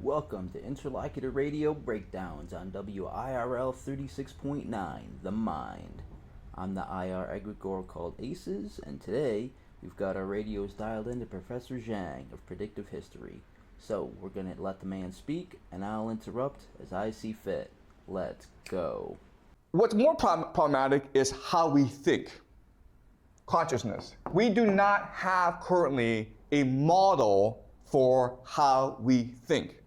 Welcome to Interlocutor Radio Breakdowns on WIRL 36.9, The Mind. I'm the IR Egregore called ACES, and today we've got our radios dialed into Professor Jiang of Predictive History. So we're going to let the man speak, and I'll interrupt as I see fit. Let's go. What's more problematic is how we think. Consciousness. We do not have currently a model for how we think.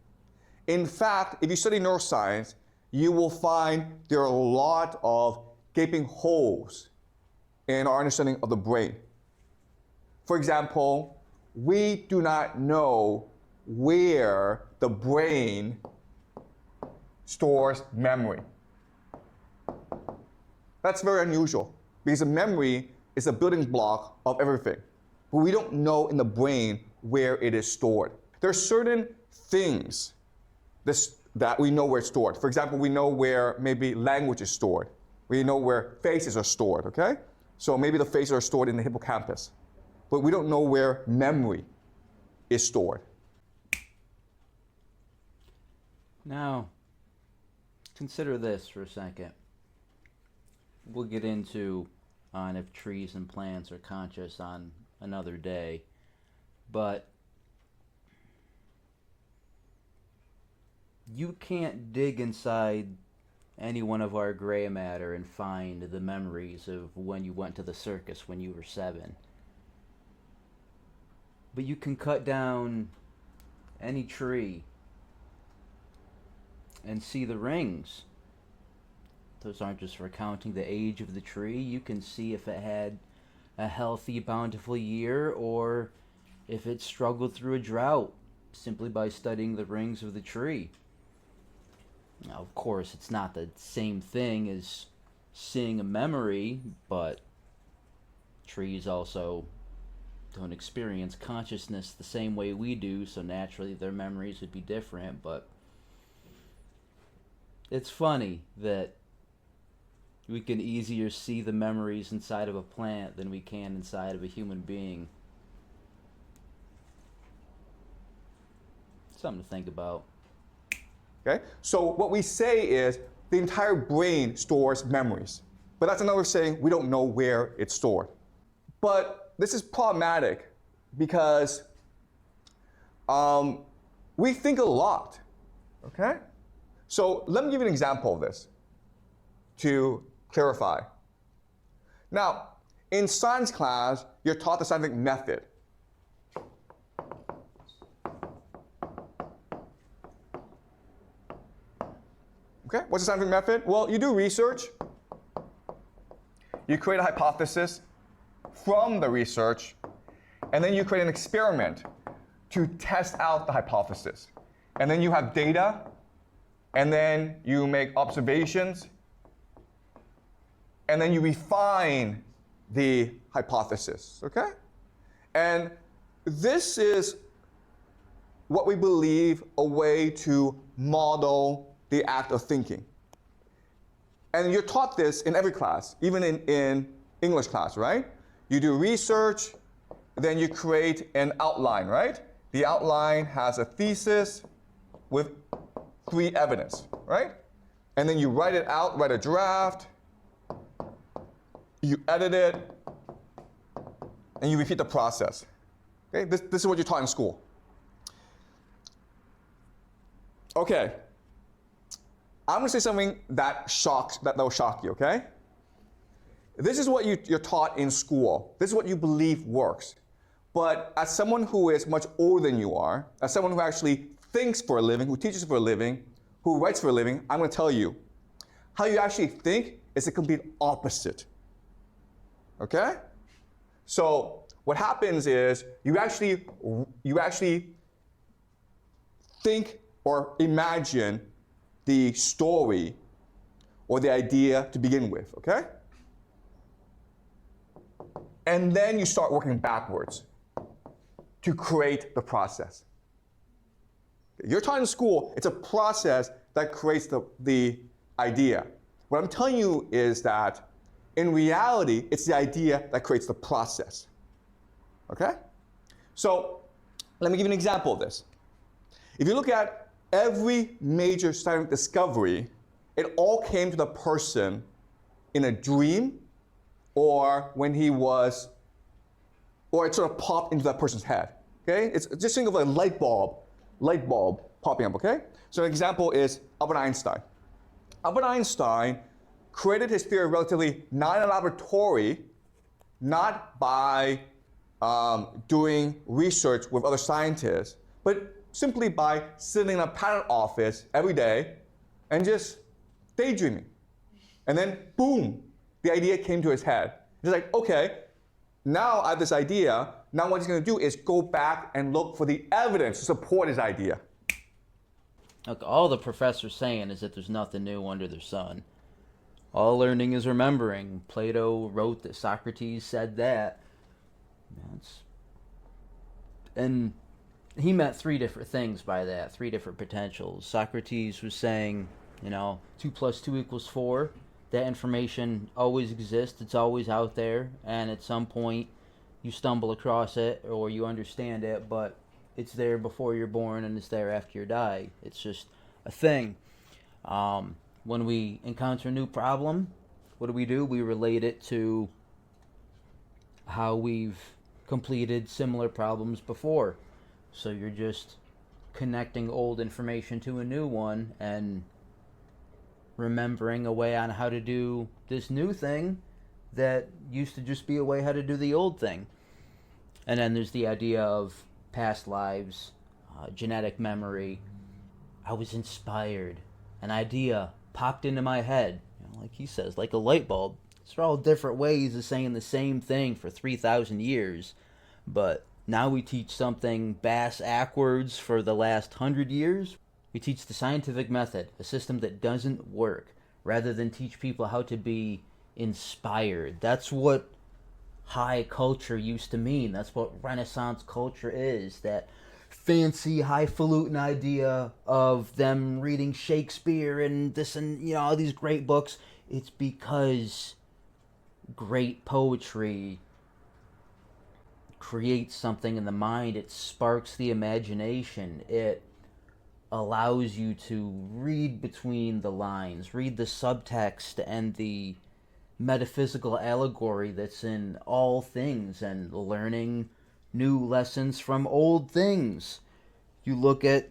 In fact, if you study neuroscience, you will find there are a lot of gaping holes in our understanding of the brain. For example, we do not know where the brain stores memory. That's very unusual because the memory is a building block of everything. But we don't know in the brain where it is stored. There are certain things that we know where it's stored. For example, we know where maybe language is stored. We know where faces are stored, okay? So maybe the faces are stored in the hippocampus. But we don't know where memory is stored. Now, consider this for a second. We'll get into on if trees and plants are conscious on another day. But you can't dig inside any one of our gray matter and find the memories of when you went to the circus when you were 7. But you can cut down any tree and see the rings. Those aren't just recounting the age of the tree. You can see if it had a healthy, bountiful year or if it struggled through a drought simply by studying the rings of the tree. Now, of course, it's not the same thing as seeing a memory, but trees also don't experience consciousness the same way we do, so naturally their memories would be different. But it's funny that we can easier see the memories inside of a plant than we can inside of a human being. Something to think about. Okay? So what we say is the entire brain stores memories. But that's another saying we don't know where it's stored. But this is problematic because we think a lot. Okay? So let me give you an example of this to clarify. Now, in science class, you're taught the scientific method. Okay, what's the scientific method? Well, you do research. You create a hypothesis from the research, and then you create an experiment to test out the hypothesis. And then you have data, and then you make observations, and then you refine the hypothesis, okay? And this is what we believe a way to model the act of thinking. And you're taught this in every class, even in English class, right? You do research, then you create an outline, right? The outline has a thesis with 3 evidence, right? And then you write it out, write a draft, you edit it, and you repeat the process. Okay, this is what you're taught in school. Okay. I'm going to say something that will shock you, okay? This is what you're taught in school. This is what you believe works. But as someone who is much older than you are, as someone who actually thinks for a living, who teaches for a living, who writes for a living, I'm going to tell you, how you actually think is the complete opposite. Okay? So what happens is you actually think or imagine the story or the idea to begin with, okay? And then you start working backwards to create the process. You're taught in school, it's a process that creates the idea. What I'm telling you is that in reality, it's the idea that creates the process, okay? So let me give you an example of this. If you look at every major scientific discovery, it all came to the person in a dream or when he was, or it sort of popped into that person's head. Okay? It's just think of a light bulb popping up, okay? So an example is Albert Einstein. Albert Einstein created his theory relatively not in a laboratory, not by doing research with other scientists, but simply by sitting in a patent office every day and just daydreaming. And then, boom, the idea came to his head. He's like, okay, now I have this idea. Now what he's going to do is go back and look for the evidence to support his idea. Look, all the professor's saying is that there's nothing new under the sun. All learning is remembering. Plato wrote that, Socrates said that. And he meant three different things by that, three different potentials. Socrates was saying, 2 plus 2 equals 4. That information always exists, it's always out there, and at some point you stumble across it or you understand it, but it's there before you're born and it's there after you die. It's just a thing. When we encounter a new problem, what do? We relate it to how we've completed similar problems before. So you're just connecting old information to a new one and remembering a way on how to do this new thing that used to just be a way how to do the old thing. And then there's the idea of past lives, genetic memory. I was inspired. An idea popped into my head, like he says, like a light bulb. These are all different ways of saying the same thing for 3,000 years. But now we teach something bass-ackwards for the last 100 years. We teach the scientific method, a system that doesn't work, rather than teach people how to be inspired. That's what high culture used to mean. That's what Renaissance culture is. That fancy, highfalutin idea of them reading Shakespeare and this and, all these great books. It's because great poetry creates something in the mind. It sparks the imagination. It allows you to read between the lines, read the subtext and the metaphysical allegory that's in all things, and learning new lessons from old things. You look at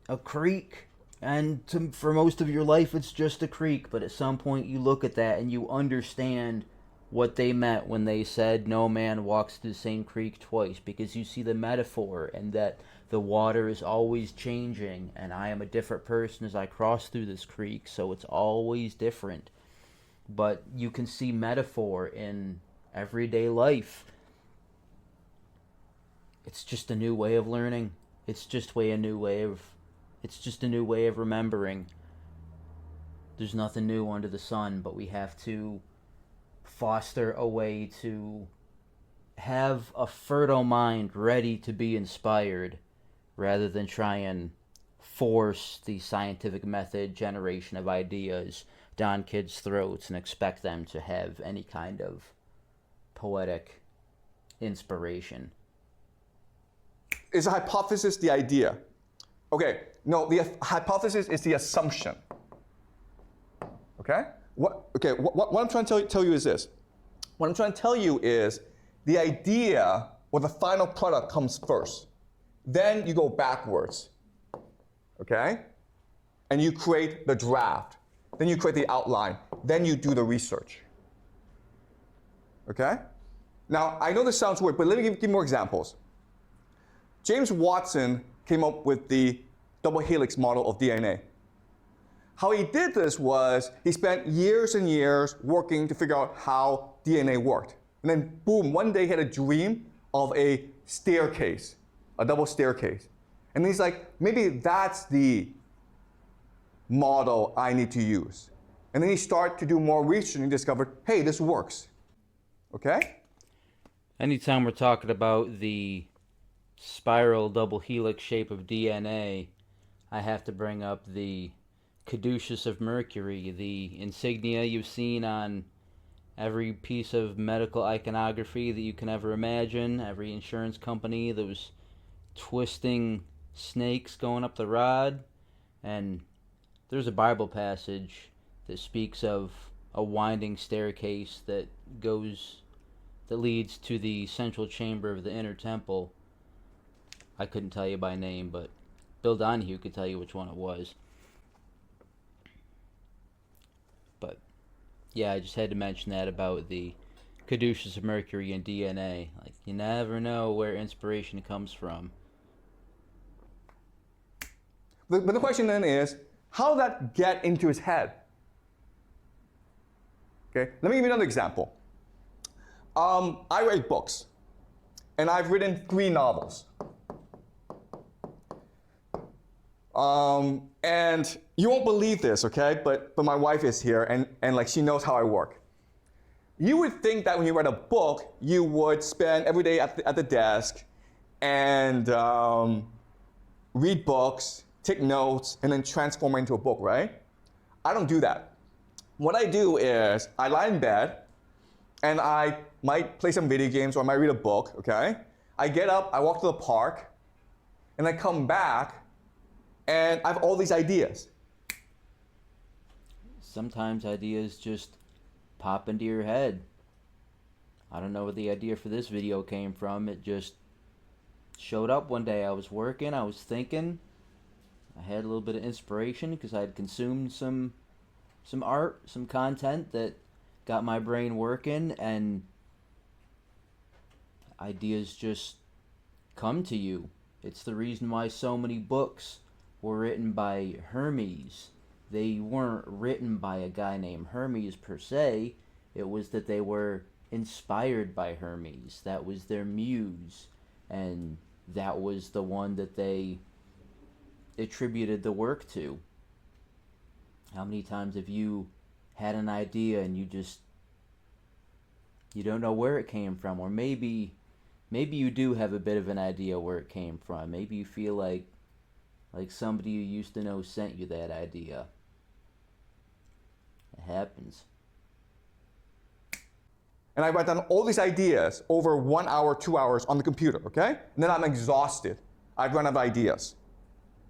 a creek, and for most of your life it's just a creek, but at some point you look at that and you understand what they meant when they said no man walks through the same creek twice, because you see the metaphor and that the water is always changing, and I am a different person as I cross through this creek, so it's always different. But you can see metaphor in everyday life. It's just a new way of learning. It's just a new way of remembering. There's nothing new under the sun, but we have to foster a way to have a fertile mind ready to be inspired, rather than try and force the scientific method generation of ideas down kids' throats and expect them to have any kind of poetic inspiration. Is a hypothesis the idea? Okay, no, the hypothesis is the assumption. Okay? What I'm trying to tell you is this. What I'm trying to tell you is the idea or the final product comes first. Then you go backwards. Okay? And you create the draft. Then you create the outline. Then you do the research. Okay? Now, I know this sounds weird, but let me give more examples. James Watson came up with the double helix model of DNA. How he did this was he spent years and years working to figure out how DNA worked. And then, boom, one day he had a dream of a staircase, a double staircase. And he's like, maybe that's the model I need to use. And then he started to do more research and he discovered, hey, this works. Okay? Anytime we're talking about the spiral double helix shape of DNA, I have to bring up the caduceus of Mercury, the insignia you've seen on every piece of medical iconography that you can ever imagine, every insurance company, those twisting snakes going up the rod, and there's a Bible passage that speaks of a winding staircase that leads to the central chamber of the inner temple. I couldn't tell you by name, but Bill Donahue could tell you which one it was. But yeah, I just had to mention that about the caduceus of Mercury and DNA. Like, you never know where inspiration comes from. But the question then is, how did that get into his head? Okay, let me give you another example. I write books, and I've written 3 novels. And you won't believe this, okay? But my wife is here, and like she knows how I work. You would think that when you write a book, you would spend every day at the desk and read books, take notes, and then transform it into a book, right? I don't do that. What I do is I lie in bed, and I might play some video games or I might read a book, okay? I get up, I walk to the park, and I come back, and I have all these ideas. Sometimes ideas just pop into your head. I don't know where the idea for this video came from. It just showed up one day. I was working, I was thinking. I had a little bit of inspiration because I had consumed some art, some content that got my brain working, and ideas just come to you. It's the reason why so many books were written by Hermes. They weren't written by a guy named Hermes per se. It was that they were inspired by Hermes. That was their muse, and that was the one that they attributed the work to. How many times have you had an idea and you don't know where it came from? Or maybe you do have a bit of an idea where it came from. Maybe you feel like somebody you used to know sent you that idea. It happens. And I write down all these ideas over 1 hour, 2 hours on the computer, okay? And then I'm exhausted. I've run out of ideas.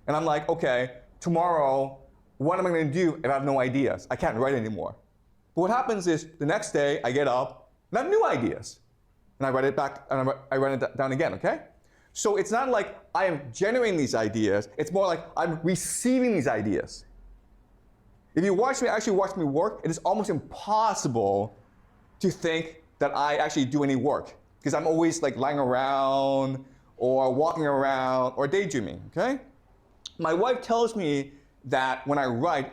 And I'm like, okay, tomorrow, what am I going to do if I have no ideas? I can't write anymore. But what happens is the next day I get up and I have new ideas. And I write it back and I write it down again, okay? So it's not like I am generating these ideas, it's more like I'm receiving these ideas. If you actually watch me work, it is almost impossible to think that I actually do any work because I'm always like lying around or walking around or daydreaming, okay? My wife tells me that when I write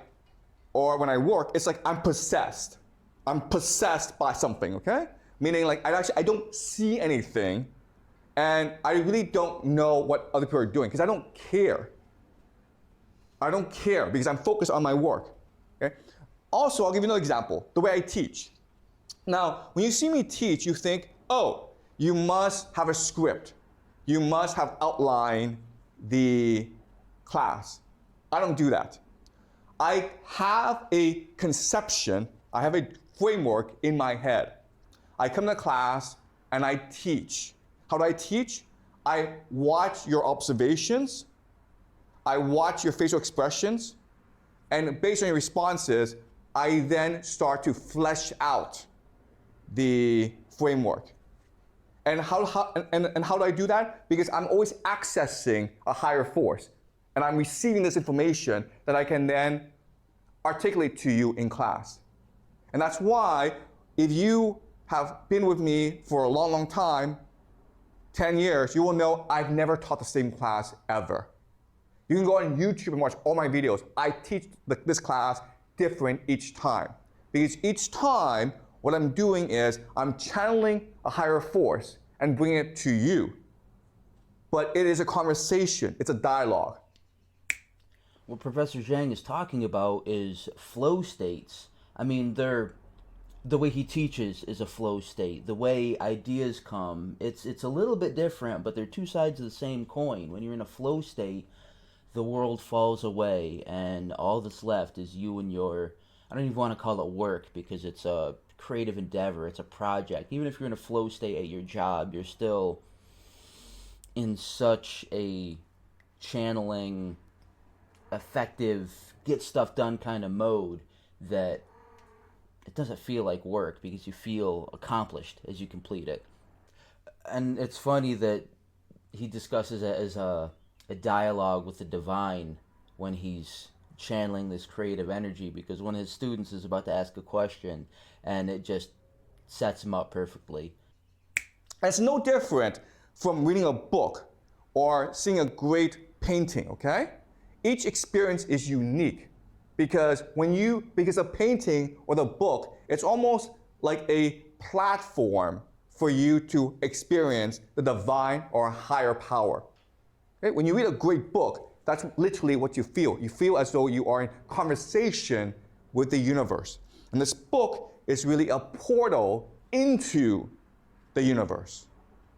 or when I work, it's like I'm possessed. I'm possessed by something, okay? Meaning like I don't see anything and I really don't know what other people are doing because I don't care. I don't care because I'm focused on my work, okay? Also, I'll give you another example, the way I teach. Now, when you see me teach, you think, oh, you must have a script. You must have outlined the class. I don't do that. I have a conception, I have a framework in my head. I come to class and I teach. How do I teach? I watch your observations, I watch your facial expressions, and based on your responses, I then start to flesh out the framework. And how do I do that? Because I'm always accessing a higher force. And I'm receiving this information that I can then articulate to you in class. And that's why if you have been with me for a long, long time, 10 years, you will know I've never taught the same class ever. You can go on YouTube and watch all my videos. I teach this class different each time. Because each time, what I'm doing is I'm channeling a higher force and bringing it to you. But it is a conversation, it's a dialogue. What Professor Jiang is talking about is flow states. I mean, the way he teaches is a flow state. The way ideas come, it's a little bit different, but they're two sides of the same coin. When you're in a flow state, the world falls away, and all that's left is you and your, I don't even want to call it work because it's a creative endeavor, it's a project. Even if you're in a flow state at your job, you're still in such a channeling, effective, get stuff done kind of mode that it doesn't feel like work because you feel accomplished as you complete it. And it's funny that he discusses it as a dialogue with the divine when he's channeling this creative energy, because one of his students is about to ask a question and it just sets him up perfectly. It's no different from reading a book or seeing a great painting, okay? Each experience is unique because a painting or the book, it's almost like a platform for you to experience the divine or higher power. Okay? When you read a great book, that's literally what you feel. You feel as though you are in conversation with the universe. And this book is really a portal into the universe.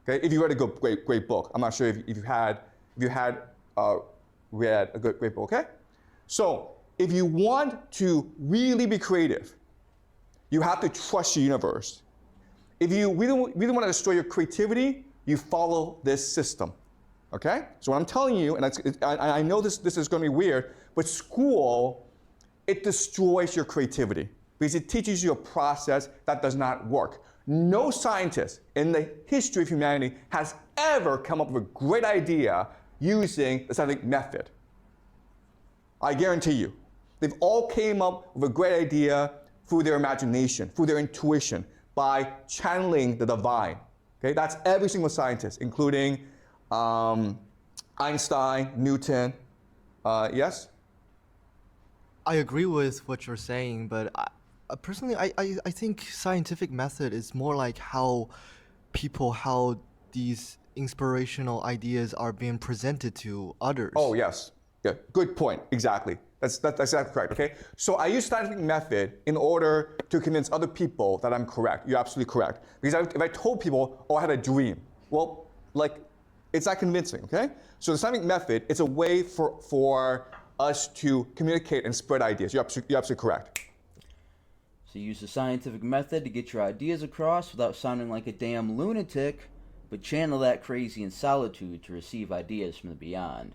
Okay? If you read a great book, I'm not sure if you had read a great book. Okay? So if you want to really be creative, you have to trust the universe. If you really want to destroy your creativity, you follow this system. Okay? So what I'm telling you, and I know this is going to be weird, but school, it destroys your creativity because it teaches you a process that does not work. No scientist in the history of humanity has ever come up with a great idea using the scientific method. I guarantee you. They've all came up with a great idea through their imagination, through their intuition, by channeling the divine. Okay? That's every single scientist, including Einstein, Newton. Yes? I agree with what you're saying, but personally, I think scientific method is more like how these inspirational ideas are being presented to others. Oh, yes. Yeah, good point. Exactly. That's exactly correct, okay? So I use scientific method in order to convince other people that I'm correct. You're absolutely correct. Because if I told people, oh, I had a dream, well, it's not convincing, okay? So the scientific method, it's a way for us to communicate and spread ideas. You're absolutely correct. So use the scientific method to get your ideas across without sounding like a damn lunatic, but channel that crazy in solitude to receive ideas from the beyond.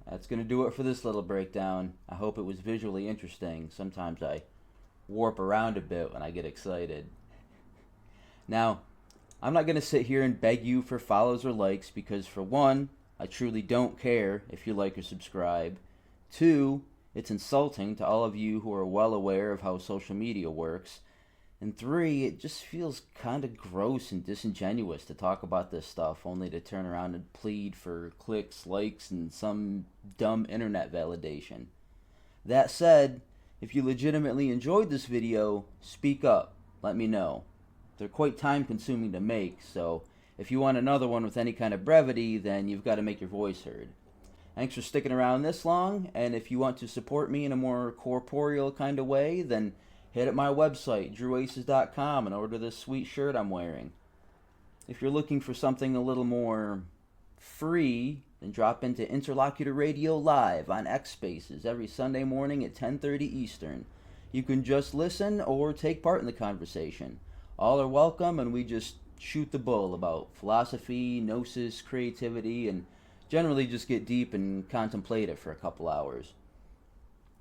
That's going to do it for this little breakdown. I hope it was visually interesting. Sometimes I warp around a bit when I get excited. Now, I'm not going to sit here and beg you for follows or likes because, for one, I truly don't care if you like or subscribe. Two, it's insulting to all of you who are well aware of how social media works. And three, it just feels kind of gross and disingenuous to talk about this stuff only to turn around and plead for clicks, likes, and some dumb internet validation. That said, if you legitimately enjoyed this video, speak up. Let me know. They're quite time consuming to make, so if you want another one with any kind of brevity, then you've got to make your voice heard. Thanks for sticking around this long, and if you want to support me in a more corporeal kind of way, then hit up my website, drewaces.com, and order this sweet shirt I'm wearing. If you're looking for something a little more free, then drop into Interlocutor Radio Live on X Spaces every Sunday morning at 10:30 Eastern. You can just listen or take part in the conversation. All are welcome, and we just shoot the bull about philosophy, gnosis, creativity, and generally just get deep and contemplate it for a couple hours.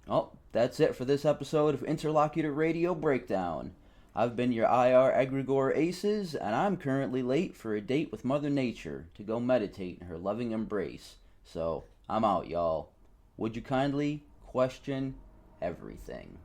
Well, that's it for this episode of Interlocutor Radio Breakdown. I've been your IR Egregore Aces, and I'm currently late for a date with Mother Nature to go meditate in her loving embrace. So, I'm out, y'all. Would you kindly question everything?